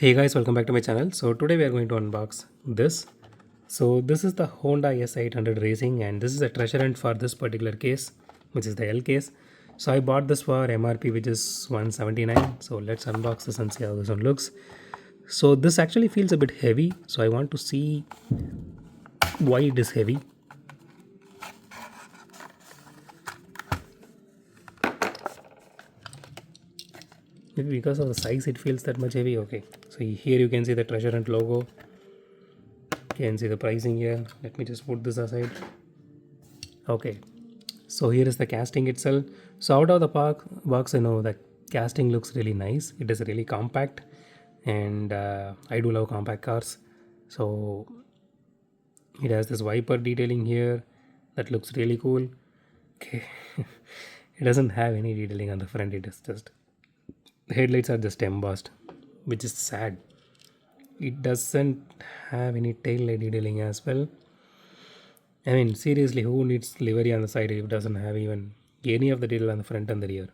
Hey guys, welcome back to my channel. So today we are going to unbox this. So this is the Honda S800 Racing and this is a treasure hunt for this particular case, which is the L case. So I bought this for MRP, which is 179. So let's unbox this and see how this one looks. So this actually feels a bit heavy. So I want to see why it is heavy. Maybe because of the size it feels that much heavy. Okay, so here you can see the treasure hunt logo. You can see the pricing here. Let me just put this aside. Okay, so here is the casting itself. So out of the box, the casting looks really nice. It is really compact, and I do love compact cars. So it has this wiper detailing here that looks really cool. Okay, it doesn't have any detailing on the front. It is just the headlights are just embossed, which is sad. It doesn't have any tail light detailing as well. I mean, seriously, who needs livery on the side if it doesn't have even any of the detail on the front and the rear?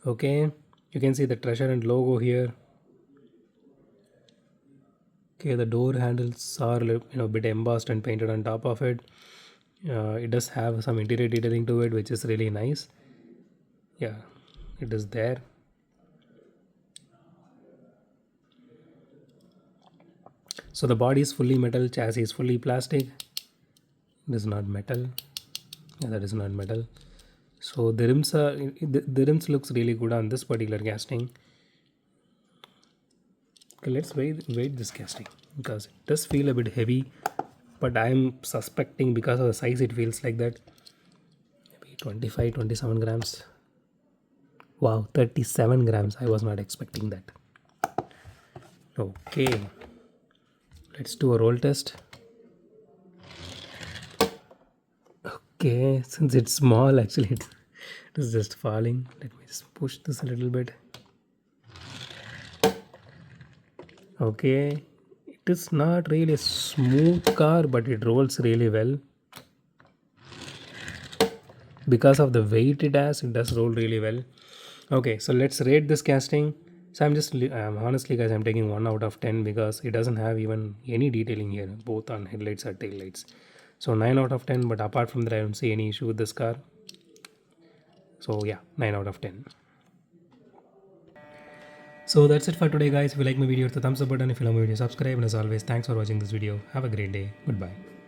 Okay, you can see the treasure and logo here. Okay, the door handles are a bit embossed and painted on top of it. It does have some interior detailing to it, which is really nice. Yeah, it is there. So the body is fully metal, chassis is fully plastic. It is not metal. Yeah, that is not metal. So the rims looks really good on this particular casting. Okay, let's weight this casting because it does feel a bit heavy, but I'm suspecting because of the size it feels like that. Maybe 25, 27 grams. Wow, 37 grams. I was not expecting that. Okay, let's do a roll test. Okay, since it's small, actually, it is just falling. Let me just push this a little bit. Okay, it is not really a smooth car, but it rolls really well. Because of the weight it has, it does roll really well. Okay, so let's rate this casting. So honestly guys, I'm taking 1 out of 10 because it doesn't have even any detailing here, both on headlights or tail lights. So 9 out of 10, but apart from that I don't see any issue with this car. So yeah, 9 out of 10. So that's it for today guys. If you like my video, hit the thumbs up button. If you love my video, subscribe, and as always, thanks for watching this video. Have a great day. Goodbye.